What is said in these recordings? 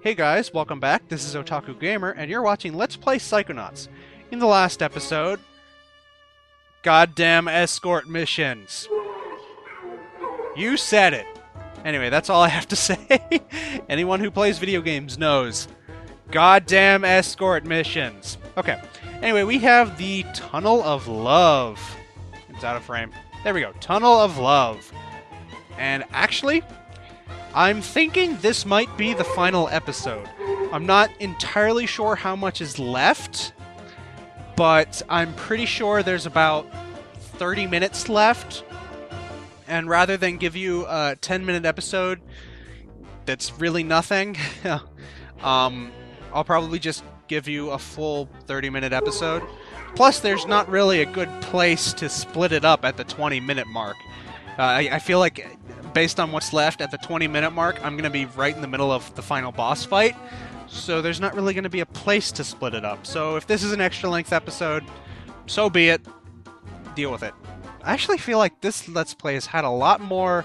Hey guys, welcome back. This is Otaku Gamer, and you're watching Let's Play Psychonauts. In the last episode, goddamn escort missions. You said it. Anyway, that's all I have to say. Anyone who plays video games knows. Goddamn escort missions. Okay. Anyway, we have the Tunnel of Love. It's out of frame. There we go. Tunnel of Love. And actually, I'm thinking this might be the final episode. I'm not entirely sure how much is left, but I'm pretty sure there's about 30 minutes left. And rather than give you a 10-minute episode that's really nothing, I'll probably just give you a full 30-minute episode. Plus, there's not really a good place to split it up at the 20-minute mark. I feel like, based on what's left at the 20-minute mark, I'm going to be right in the middle of the final boss fight, so there's not really going to be a place to split it up. So if this is an extra-length episode, so be it. Deal with it. I actually feel like this Let's Play has had a lot more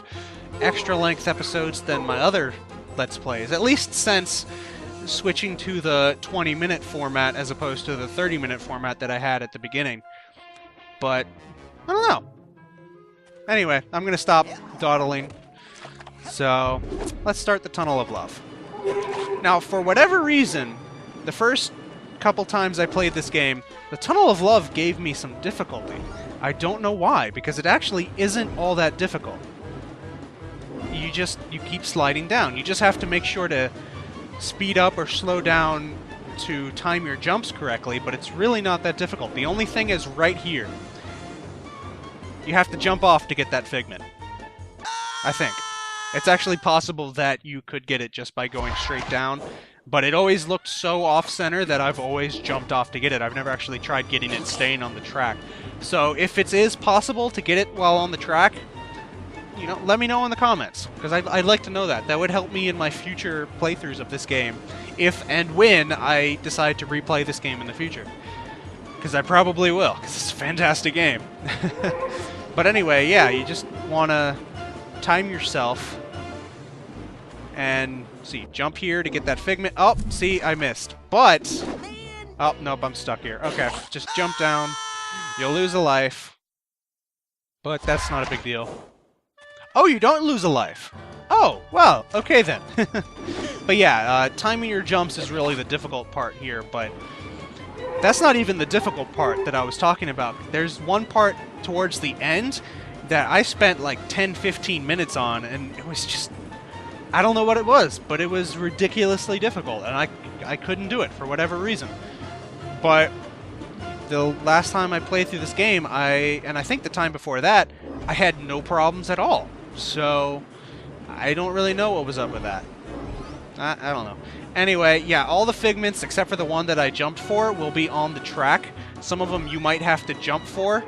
extra-length episodes than my other Let's Plays, at least since switching to the 20-minute format as opposed to the 30-minute format that I had at the beginning. But, I don't know. Anyway, I'm going to stop dawdling. So, let's start the Tunnel of Love. Now, for whatever reason, the first couple times I played this game, the Tunnel of Love gave me some difficulty. I don't know why, because it actually isn't all that difficult. You keep sliding down. You just have to make sure to speed up or slow down to time your jumps correctly, but it's really not that difficult. The only thing is right here. You have to jump off to get that figment. I think. It's actually possible that you could get it just by going straight down, but it always looked so off-center that I've always jumped off to get it. I've never actually tried getting it staying on the track. So if it is possible to get it while on the track, you know, let me know in the comments, because I'd like to know that. That would help me in my future playthroughs of this game, if and when I decide to replay this game in the future. Because I probably will, because it's a fantastic game. But anyway, yeah, you just want to time yourself and, see, jump here to get that figment. Oh, see, I missed. But, oh, nope, I'm stuck here. Okay, just jump down. You'll lose a life. But that's not a big deal. Oh, you don't lose a life. Oh, well, okay then. But yeah, timing your jumps is really the difficult part here, but that's not even the difficult part that I was talking about. There's one part towards the end that I spent like 10-15 minutes on, and it was just, I don't know what it was, but it was ridiculously difficult, and I couldn't do it for whatever reason. But the last time I played through this game, and I think the time before that, I had no problems at all. So I don't really know what was up with that. I don't know. Anyway, yeah, all the figments, except for the one that I jumped for, will be on the track. Some of them you might have to jump for.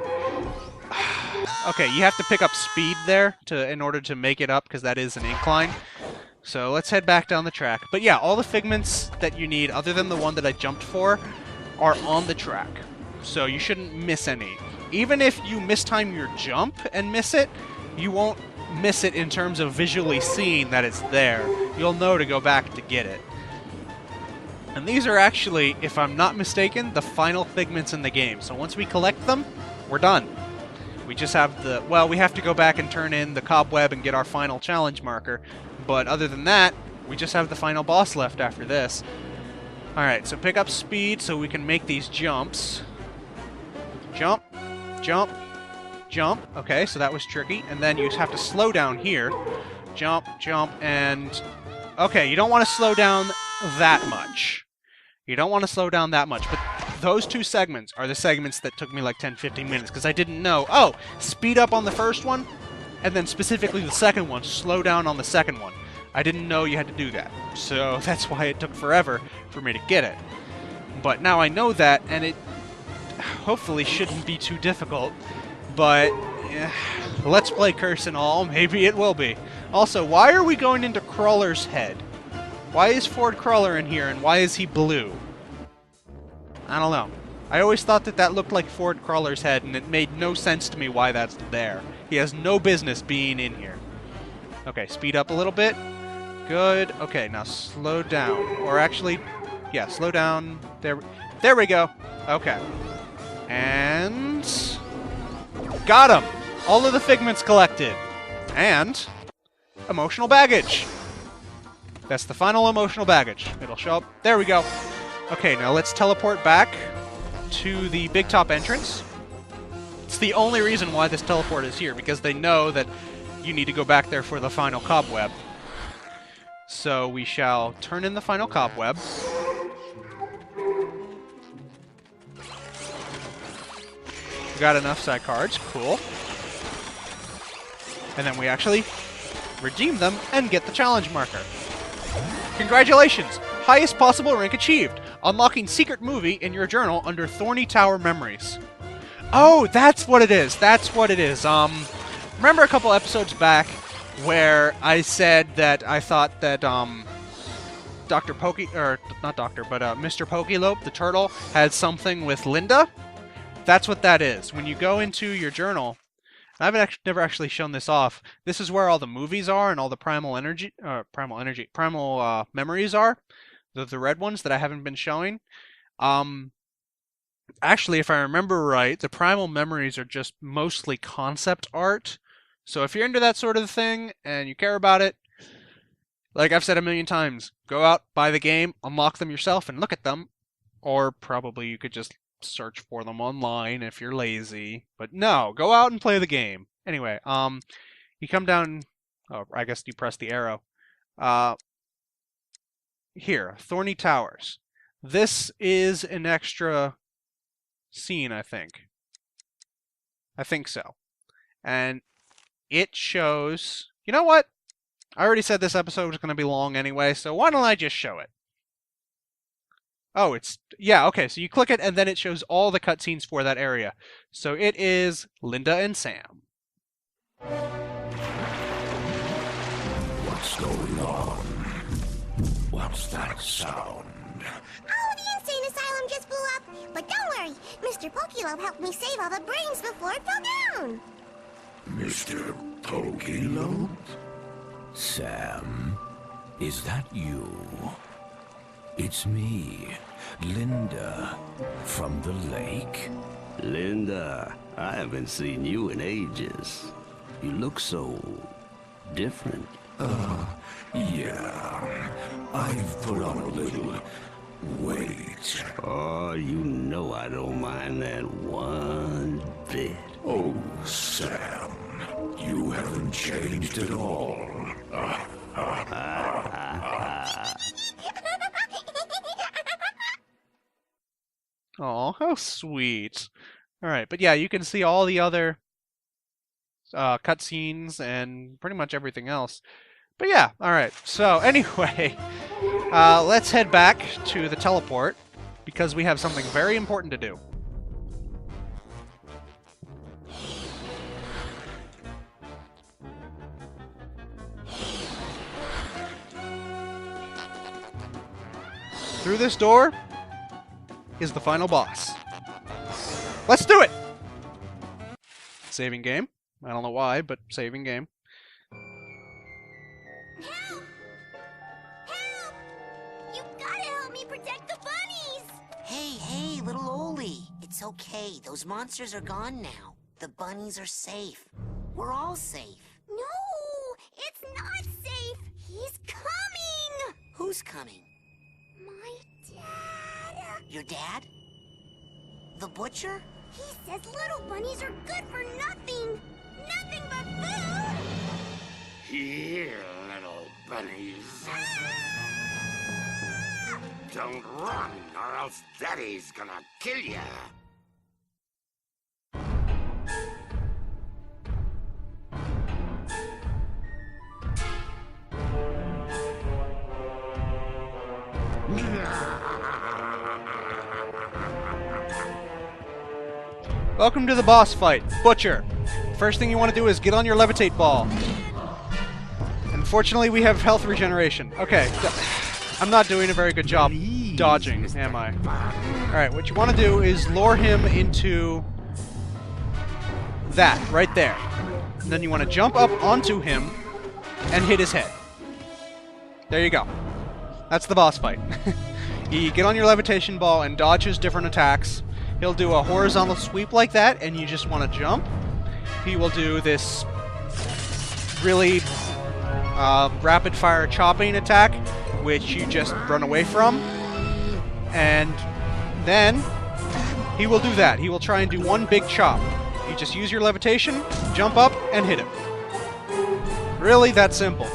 Okay, you have to pick up speed there in order to make it up, because that is an incline. So let's head back down the track. But yeah, all the figments that you need, other than the one that I jumped for, are on the track. So you shouldn't miss any. Even if you mistime your jump and miss it, you won't miss it in terms of visually seeing that it's there. You'll know to go back to get it. And these are actually, if I'm not mistaken, the final figments in the game. So once we collect them, we're done. We just have we have to go back and turn in the cobweb and get our final challenge marker. But other than that, we just have the final boss left after this. Alright, so pick up speed so we can make these jumps. Jump, jump, jump. Okay, so that was tricky. And then you have to slow down here. Jump, jump, and okay, you don't want to slow down that much. You don't want to slow down that much, but those two segments are the segments that took me like 10-15 minutes, because I didn't know, oh, speed up on the first one, and then specifically the second one, slow down on the second one. I didn't know you had to do that, so that's why it took forever for me to get it. But now I know that, and it hopefully shouldn't be too difficult, but Let's Play curse and all, maybe it will be. Also, why are we going into Crawler's head? Why is Ford Crawler in here, and why is he blue? I don't know. I always thought that that looked like Ford Crawler's head, and it made no sense to me why that's there. He has no business being in here. Okay, speed up a little bit. Good. Okay, now slow down. Or actually, yeah, slow down. There we go. Okay. And... got him! All of the figments collected. And... emotional baggage. That's the final emotional baggage. It'll show up. There we go. Okay, now let's teleport back to the big top entrance. It's the only reason why this teleport is here, because they know that you need to go back there for the final cobweb. So we shall turn in the final cobweb. We got enough side cards. Cool. And then we actually redeem them and get the challenge marker. Congratulations! Highest possible rank achieved. Unlocking secret movie in your journal under Thorny Tower Memories. Oh, that's what it is. That's what it is. Remember a couple episodes back where I said that I thought that Mr. Pokelope, the turtle, had something with Linda? That's what that is. When you go into your journal, I've never actually shown this off. This is where all the movies are and all the primal memories are. The red ones that I haven't been showing. Actually, if I remember right, the primal memories are just mostly concept art. So if you're into that sort of thing and you care about it, like I've said a million times, go out, buy the game, unlock them yourself, and look at them. Or probably you could just search for them online if you're lazy. But no, go out and play the game. Anyway, you come down... oh, I guess you press the arrow. Here, Thorny Towers. This is an extra scene, I think. I think so. And it shows... you know what? I already said this episode was going to be long anyway, so why don't I just show it? Oh, it's... yeah, okay, so you click it, and then it shows all the cutscenes for that area. So it is Linda and Sam. What's going on? What's that sound? Oh, the insane asylum just blew up. But don't worry, Mr. Pokelope helped me save all the brains before it fell down. Mr. Pokelope? Sam, is that you? It's me, Linda, from the lake. Linda, I haven't seen you in ages. You look so different. Yeah, I've put on a little weight. Oh, you know I don't mind that one bit. Oh, Sam, you haven't changed at all. Aw, how sweet. Alright, but yeah, you can see all the other cutscenes and pretty much everything else. But yeah, alright. So anyway, let's head back to the teleport because we have something very important to do. Through this door is the final boss. Let's do it! Saving game. I don't know why, but saving game. Help! Help! You gotta help me protect the bunnies! Hey, little Oli. It's okay. Those monsters are gone now. The bunnies are safe. We're all safe. No! It's not safe! He's coming! Who's coming? My dad! Your dad? The butcher? He says little bunnies are good for nothing! Nothing but food! Here, little bunnies. Ah! Don't run, or else Daddy's gonna kill ya. Welcome to the boss fight, Butcher. First thing you want to do is get on your levitate ball. Unfortunately, we have health regeneration. Okay, I'm not doing a very good job dodging, am I? Alright, what you want to do is lure him into that, right there. And then you want to jump up onto him and hit his head. There you go. That's the boss fight. You get on your levitation ball and dodge his different attacks. He'll do a horizontal sweep like that, and you just want to jump. He will do this really rapid-fire chopping attack, which you just run away from. And then he will do that. He will try and do one big chop. You just use your levitation, jump up, and hit him. Really that simple.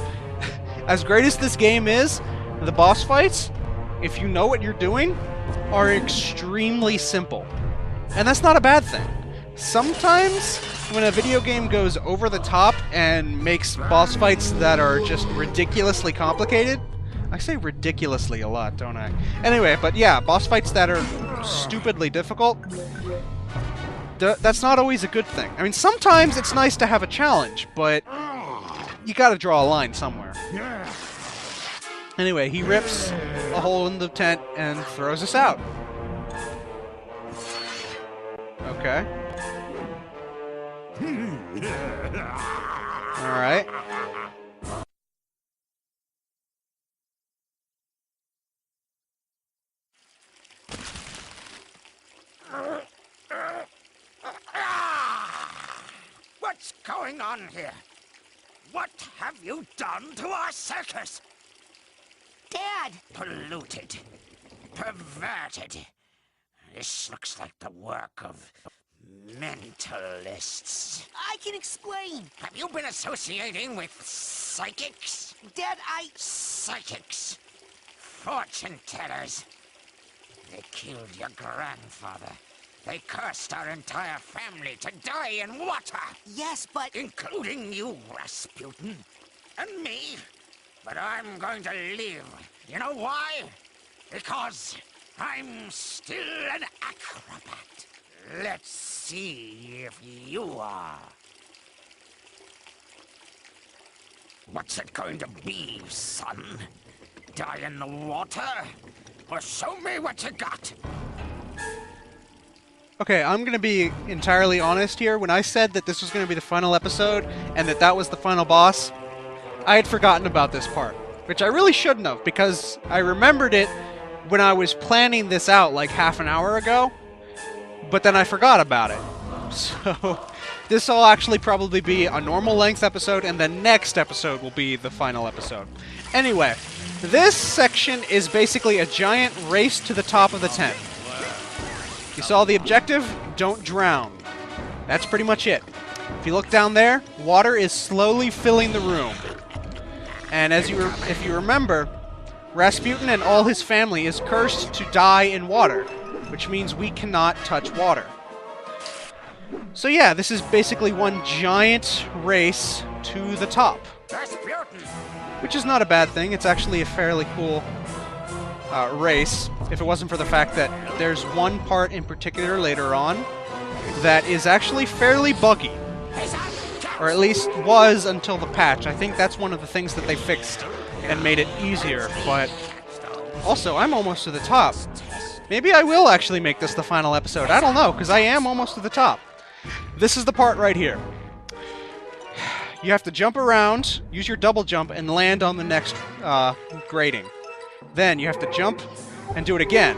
As great as this game is, the boss fights, if you know what you're doing, are extremely simple. And that's not a bad thing. Sometimes, when a video game goes over the top and makes boss fights that are just ridiculously complicated, I say ridiculously a lot, don't I? Anyway, but yeah, boss fights that are stupidly difficult, that's not always a good thing. I mean, sometimes it's nice to have a challenge, but you gotta draw a line somewhere. Anyway, he rips a hole in the tent and throws us out. Okay. Alright. What's going on here? What have you done to our circus? Dad! Polluted. Perverted. This looks like the work of mentalists. I can explain. Have you been associating with psychics? Dad, Psychics. Fortune tellers. They killed your grandfather. They cursed our entire family to die in water. Yes, but... Including you, Rasputin. And me. But I'm going to live. You know why? Because I'm still an acrobat. Let's see if you are. What's it going to be, son? Die in the water? Or show me what you got? Okay, I'm going to be entirely honest here. When I said that this was going to be the final episode, and that was the final boss, I had forgotten about this part. Which I really shouldn't have, because I remembered it when I was planning this out like half an hour ago, but then I forgot about it. So, this will actually probably be a normal length episode, and the next episode will be the final episode. Anyway, this section is basically a giant race to the top of the tent. You saw the objective? Don't drown. That's pretty much it. If you look down there, water is slowly filling the room. And if you remember, Rasputin and all his family is cursed to die in water, which means we cannot touch water. So yeah, this is basically one giant race to the top. Rasputin! Which is not a bad thing. It's actually a fairly cool race, if it wasn't for the fact that there's one part in particular later on that is actually fairly buggy. Or at least was until the patch. I think that's one of the things that they fixed and made it easier, but also, I'm almost to the top. Maybe I will actually make this the final episode. I don't know, because I am almost to the top. This is the part right here. You have to jump around, use your double jump, and land on the next grating. Then you have to jump and do it again.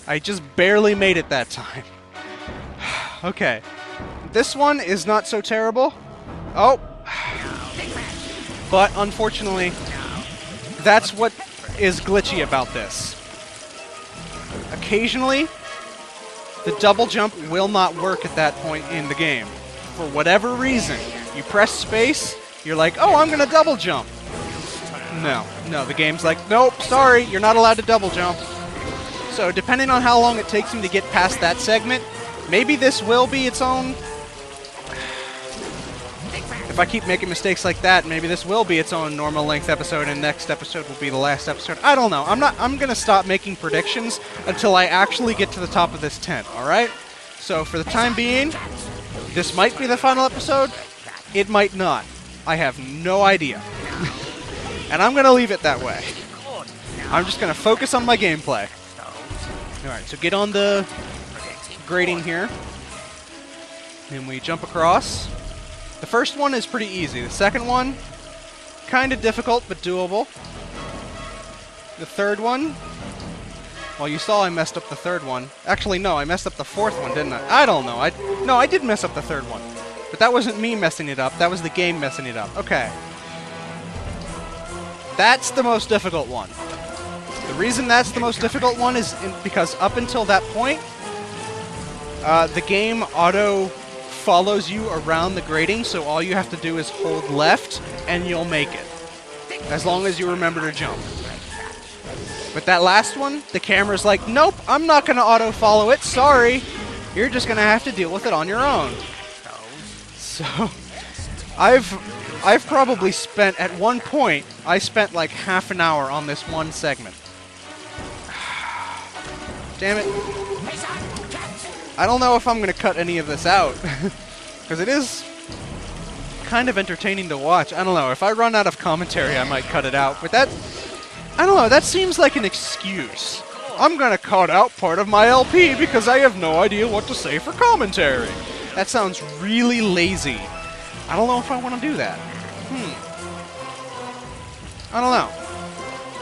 I just barely made it that time. Okay. This one is not so terrible. Oh. But unfortunately, that's what is glitchy about this. Occasionally, the double jump will not work at that point in the game. For whatever reason. You press space, you're like, oh, I'm gonna double jump. No, the game's like, nope, sorry, you're not allowed to double jump. So depending on how long it takes me to get past that segment, maybe this will be its own... If I keep making mistakes like that, maybe this will be its own normal length episode and next episode will be the last episode. I don't know. I'm gonna stop making predictions until I actually get to the top of this tent, alright? So for the time being, this might be the final episode. It might not. I have no idea. And I'm gonna leave it that way. I'm just gonna focus on my gameplay. Alright, so get on the grating here. And we jump across. The first one is pretty easy. The second one, kind of difficult, but doable. the third one. Well, you saw I messed up the third one. Actually, no, I messed up the fourth one, didn't I? I don't know. No, I did mess up the third one. But that wasn't me messing it up. That was the game messing it up. Okay. That's the most difficult one. The reason that's the most difficult one is because up until that point, the game auto follows you around the grating, so all you have to do is hold left, and you'll make it. As long as you remember to jump. But that last one, the camera's like, nope, I'm not going to auto-follow it, sorry. You're just going to have to deal with it on your own. So, I've probably spent, at one point, I spent like half an hour on this one segment. Damn it. I don't know if I'm going to cut any of this out. Because it is kind of entertaining to watch. I don't know, if I run out of commentary, I might cut it out. But that... I don't know, that seems like an excuse. I'm gonna cut out part of my LP because I have no idea what to say for commentary. That sounds really lazy. I don't know if I want to do that. I don't know.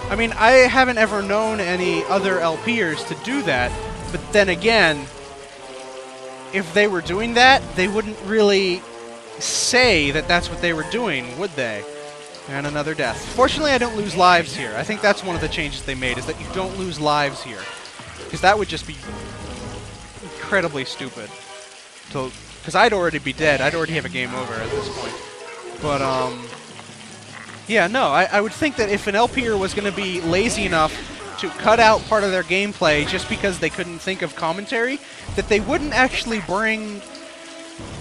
I mean, I haven't ever known any other LPers to do that, but then again, if they were doing that, they wouldn't really say that that's what they were doing, would they? And another death. Fortunately, I don't lose lives here. I think that's one of the changes they made, is that you don't lose lives here. Because that would just be incredibly stupid. Because I'd already be dead. I'd already have a game over at this point. But, yeah, no, I would think that if an LPer was going to be lazy enough to cut out part of their gameplay just because they couldn't think of commentary, that they wouldn't actually bring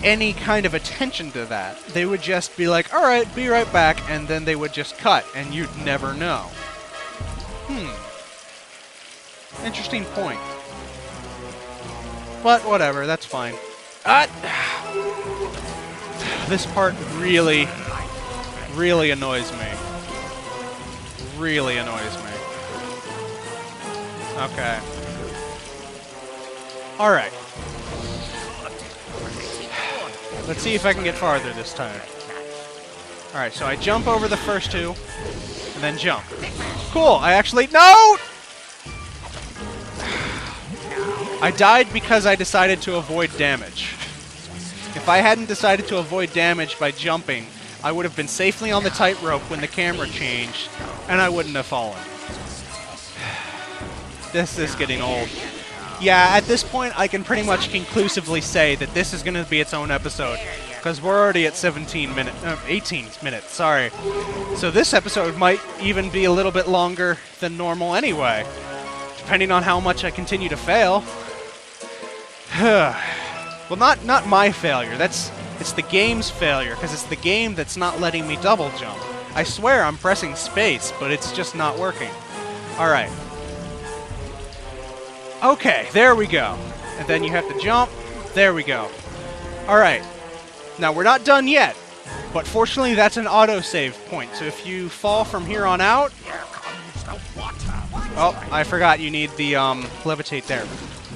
any kind of attention to that. They would just be like, alright, be right back, and then they would just cut, and you'd never know. Interesting point. But whatever, that's fine. This part really, really annoys me. Really annoys me. Okay. Alright. Let's see if I can get farther this time. Alright, so I jump over the first two, and then jump. Cool, I actually... No! I died because I decided to avoid damage. If I hadn't decided to avoid damage by jumping, I would have been safely on the tightrope when the camera changed, and I wouldn't have fallen. This is getting old. Yeah, at this point, I can pretty much conclusively say that this is going to be its own episode, because we're already at 18 minutes, sorry. So this episode might even be a little bit longer than normal anyway, depending on how much I continue to fail. Well, not my failure, it's the game's failure, because it's the game that's not letting me double jump. I swear I'm pressing space, but it's just not working. Alright. Okay, there we go. And then you have to jump. There we go. Alright. Now, we're not done yet. But fortunately, that's an autosave point. So if you fall from here on out... Oh, I forgot you need the levitate there.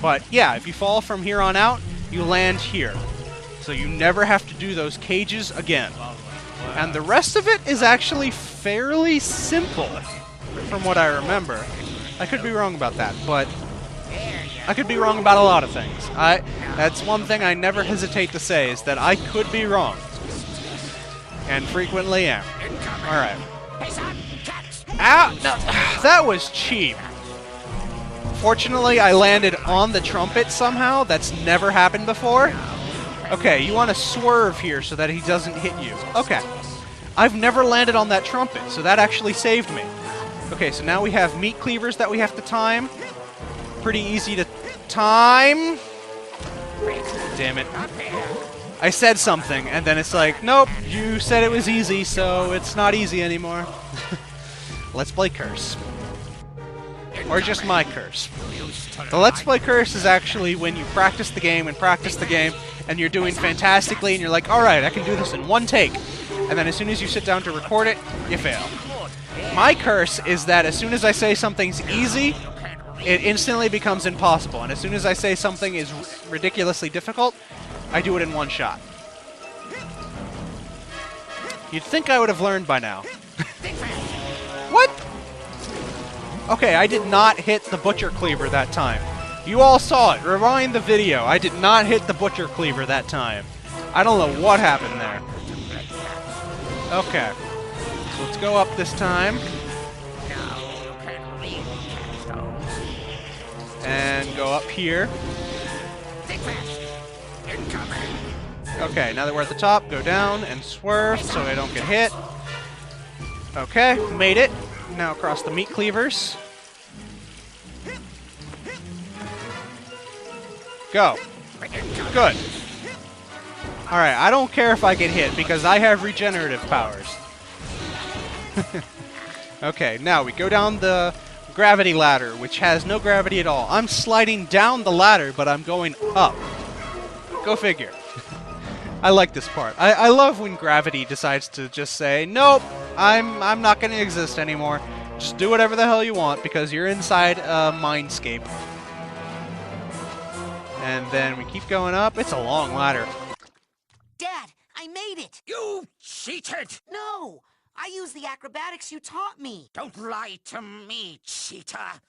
But yeah, if you fall from here on out, you land here. So you never have to do those cages again. And the rest of it is actually fairly simple, from what I remember. I could be wrong about that, but... I could be wrong about a lot of things. That's one thing I never hesitate to say, is that I could be wrong. And frequently am. Alright. Ow! No, that was cheap. Fortunately, I landed on the trumpet somehow. That's never happened before. Okay, you want to swerve here so that he doesn't hit you. Okay. I've never landed on that trumpet, so that actually saved me. Okay, so now we have meat cleavers that we have to time. Pretty easy to time. Damn it. I said something, and then it's like, nope, you said it was easy, so it's not easy anymore. Let's Play Curse. Or just my curse. The Let's Play Curse is actually when you practice the game and practice the game, and you're doing fantastically, and you're like, alright, I can do this in one take. And then as soon as you sit down to record it, you fail. My curse is that as soon as I say something's easy, it instantly becomes impossible. And as soon as I say something is ridiculously difficult, I do it in one shot. You'd think I would have learned by now. What? Okay, I did not hit the butcher cleaver that time. You all saw it. Rewind the video. I did not hit the butcher cleaver that time. I don't know what happened there. Okay. So let's go up this time. And go up here. Okay, now that we're at the top, go down and swerve so I don't get hit. Okay, made it. Now across the meat cleavers. Go. Good. Alright, I don't care if I get hit because I have regenerative powers. Okay, now we go down the gravity ladder, which has no gravity at all. I'm sliding down the ladder, but I'm going up. Go figure. I like this part. I love when gravity decides to just say, nope, I'm not going to exist anymore. Just do whatever the hell you want because you're inside a mindscape. And then we keep going up. It's a long ladder. Dad, I made it! You cheated! No! I used the acrobatics you taught me. Don't lie to me, cheater.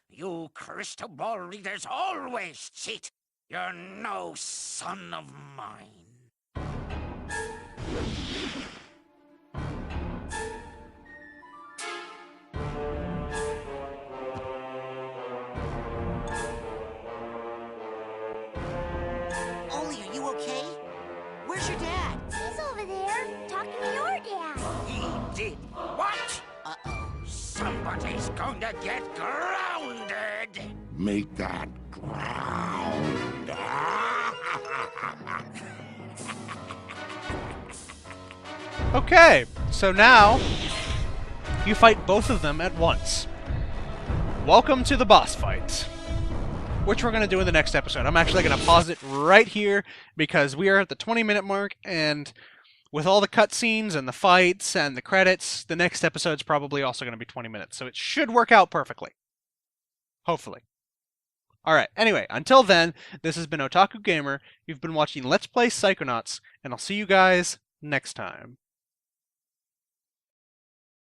You crystal ball readers always cheat. You're no son of mine. Ollie, are you okay? Where's your dad? He's over there, talking to your dad. He did what? Uh-oh. Somebody's going to get grounded. Make that ground. Okay, so now you fight both of them at once. Welcome to the boss fight, which we're going to do in the next episode. I'm actually going to pause it right here because we are at the 20-minute mark, and with all the cutscenes and the fights and the credits, the next episode's probably also going to be 20 minutes, so it should work out perfectly. Hopefully. Alright, anyway, until then, this has been Otaku Gamer. You've been watching Let's Play Psychonauts, and I'll see you guys next time.